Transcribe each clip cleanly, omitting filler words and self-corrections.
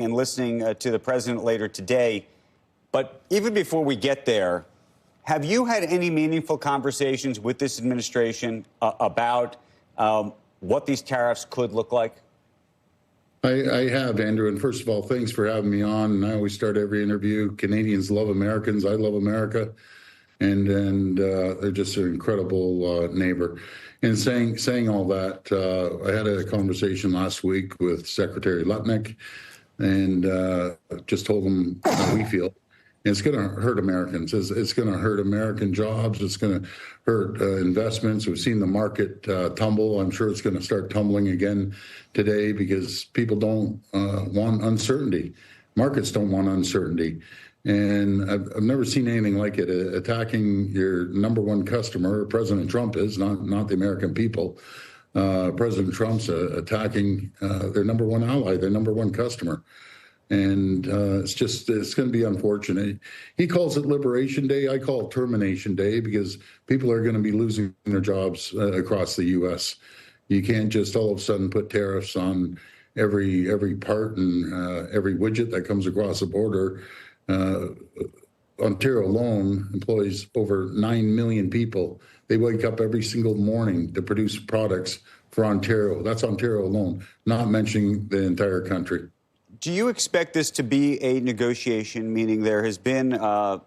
and listening to the president later today. But even before we get there, have you had any meaningful conversations with this administration about what these tariffs could look like? I have, Andrew. And first of all, thanks for having me on. And I always start every interview. Canadians love Americans. I love America. And they're just an incredible neighbor. And saying all that, I had a conversation last week with Secretary Lutnick and just told him how we feel. And it's going to hurt Americans. It's going to hurt American jobs. It's going to hurt investments. We've seen the market tumble. I'm sure it's going to start tumbling again today because people don't want uncertainty. Markets don't want uncertainty. And I've never seen anything like it. Attacking your number one customer, President Trump is, not the American people. President Trump's attacking their number one ally, their number one customer. And it's going to be unfortunate. He calls it Liberation Day. I call it Termination Day because people are going to be losing their jobs across the U.S. You can't just all of a sudden put tariffs on every part and every widget that comes across the border. Ontario alone employs over 9 million people. They wake up every single morning to produce products for Ontario. That's Ontario alone, not mentioning the entire country. Do you expect this to be a negotiation, meaning there has been a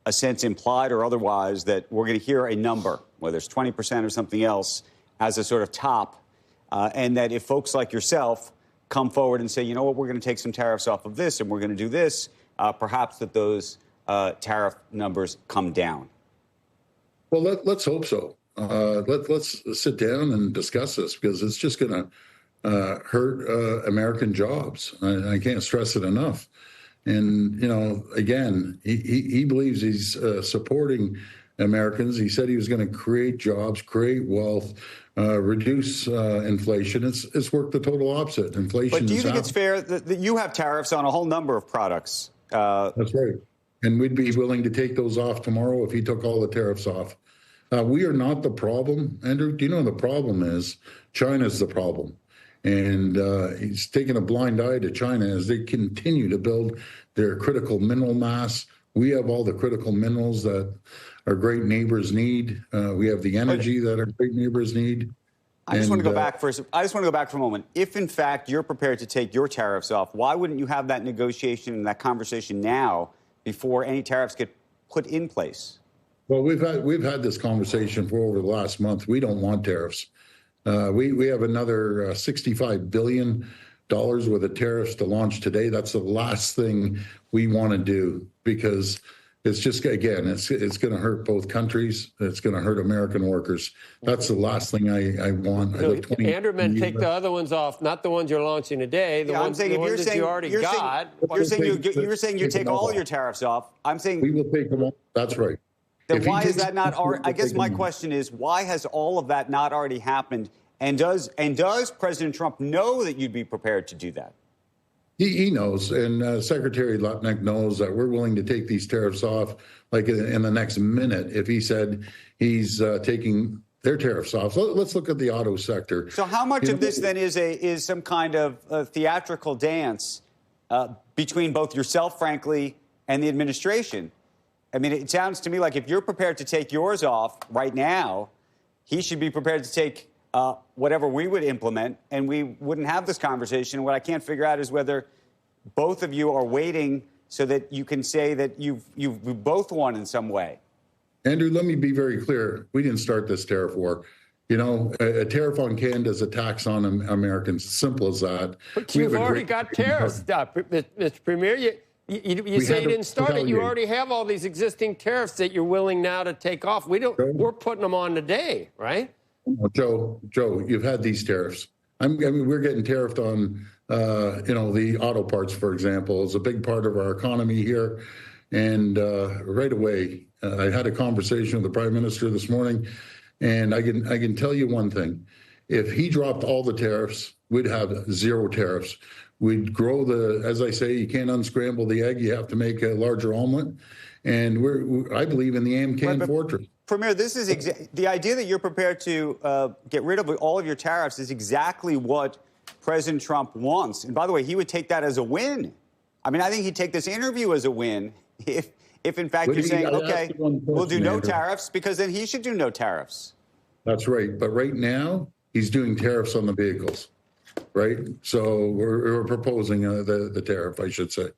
sense implied or otherwise that we're going to hear a number, whether it's 20% or something else, as a sort of top, and that if folks like yourself come forward and say, you know what, we're going to take some tariffs off of this and we're going to do this, perhaps that those tariff numbers come down? Well, let's hope so. Let's sit down and discuss this because it's just going to hurt American jobs. I can't stress it enough. And, you know, again, he believes he's supporting Americans. He said he was going to create jobs, create wealth, reduce inflation. It's worked the total opposite. Inflation. But do you think it's fair that you have tariffs on a whole number of products? That's right. And we'd be willing to take those off tomorrow if he took all the tariffs off. We are not the problem, Andrew. Do you know the problem is? China's the problem. And he's taking a blind eye to China as they continue to build their critical mineral mass. We have all the critical minerals that our great neighbors need. We have the energy that our great neighbors need. I just want to go back for a moment. If, in fact, you're prepared to take your tariffs off, why wouldn't you have that negotiation and that conversation now before any tariffs get put in place? Well, we've had this conversation for over the last month. We don't want tariffs. We have another $65 billion worth of tariffs to launch today. That's the last thing we want to do because it's just, again, it's going to hurt both countries. It's going to hurt American workers. That's the last thing I want. Andrew meant take the other ones off, not the ones you're launching today. The ones that you already got. You're saying you take all your tariffs off. I'm saying we will take them off. That's right. Then why is that not? I guess my question is, why has all of that not already happened? And does President Trump know that you'd be prepared to do that? He knows, and Secretary Lutnick knows that we're willing to take these tariffs off like in the next minute if he said he's taking their tariffs off. So let's look at the auto sector. So how much of this then is some kind of theatrical dance between both yourself, frankly, and the administration? I mean, it sounds to me like if you're prepared to take yours off right now, he should be prepared to take whatever we would implement, and we wouldn't have this conversation. What I can't figure out is whether both of you are waiting so that you can say that you've both won in some way. Andrew, let me be very clear. We didn't start this tariff war. You know, a tariff on Canada is a tax on Americans. Simple as that. But you've already got tariffs, Mr. Premier. You say you didn't start it. You already have all these existing tariffs that you're willing now to take off. We're putting them on today, right? Joe, you've had these tariffs. I mean, we're getting tariffed on, the auto parts, for example, is a big part of our economy here. And right away, I had a conversation with the Prime Minister this morning, and I can tell you one thing. If he dropped all the tariffs, we'd have zero tariffs. We'd grow as I say, you can't unscramble the egg. You have to make a larger omelet. And I believe in the AMCAN fortress. Premier, this is the idea that you're prepared to get rid of all of your tariffs is exactly what President Trump wants. And by the way, he would take that as a win. I mean, I think he'd take this interview as a win if in fact you're saying, okay, we'll do no tariffs, because then he should do no tariffs. That's right. But right now, he's doing tariffs on the vehicles, right? So we're proposing the tariff, I should say.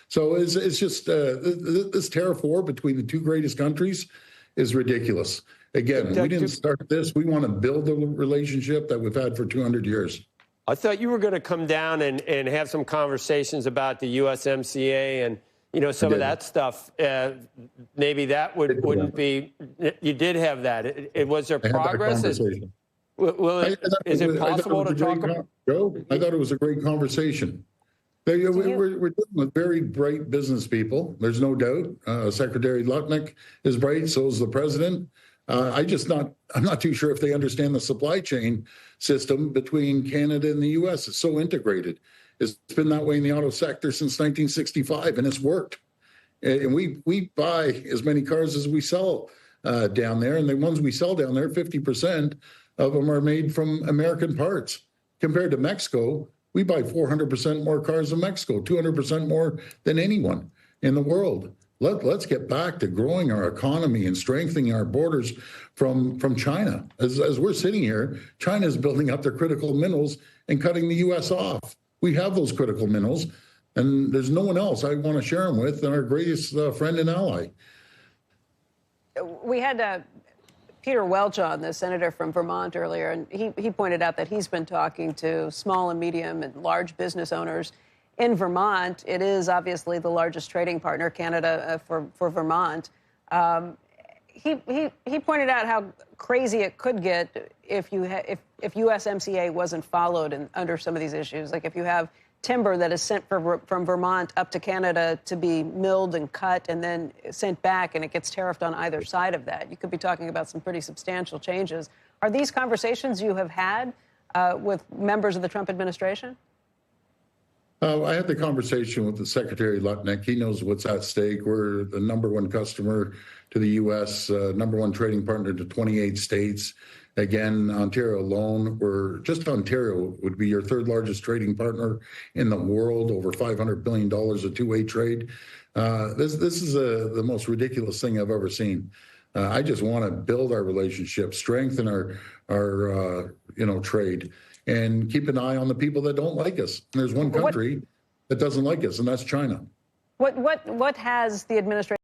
So it's just this tariff war between the two greatest countries is ridiculous. Again, we didn't start this. We want to build a relationship that we've had for 200 years. I thought you were going to come down and have some conversations about the USMCA and, you know, some of that stuff. Maybe that wouldn't be. You did have that. Was there progress? Is it possible to talk about? Joe, I thought it was a great conversation. We're dealing with very bright business people. There's no doubt. Secretary Lutnick is bright. So is the president. I'm not too sure if they understand the supply chain system between Canada and the U.S. It's so integrated. It's been that way in the auto sector since 1965, and it's worked. And we buy as many cars as we sell down there, and the ones we sell down there, 50% of them are made from American parts. Compared to Mexico, we buy 400% more cars in Mexico, 200% more than anyone in the world. Let's get back to growing our economy and strengthening our borders from China. As we're sitting here, China is building up their critical minerals and cutting the U.S. off. We have those critical minerals, and there's no one else I want to share them with than our greatest friend and ally. We had Peter Welch on, the senator from Vermont, earlier, and he pointed out that he's been talking to small and medium and large business owners in Vermont. It is obviously the largest trading partner, Canada, for Vermont. He pointed out how crazy it could get if USMCA wasn't followed under some of these issues. Like if you have timber that is sent from Vermont up to Canada to be milled and cut and then sent back, and it gets tariffed on either side of that. You could be talking about some pretty substantial changes. Are these conversations you have had with members of the Trump administration? I had the conversation with the Secretary Lutnick. He knows what's at stake. We're the #1 customer to the U.S., #1 trading partner to 28 states. Again, Ontario alone, Ontario would be your 3rd largest trading partner in the world, over $500 billion of two-way trade. This is the most ridiculous thing I've ever seen. I just want to build our relationship, strengthen our trade, and keep an eye on the people that don't like us. And there's one country that doesn't like us, and that's China. What has the administration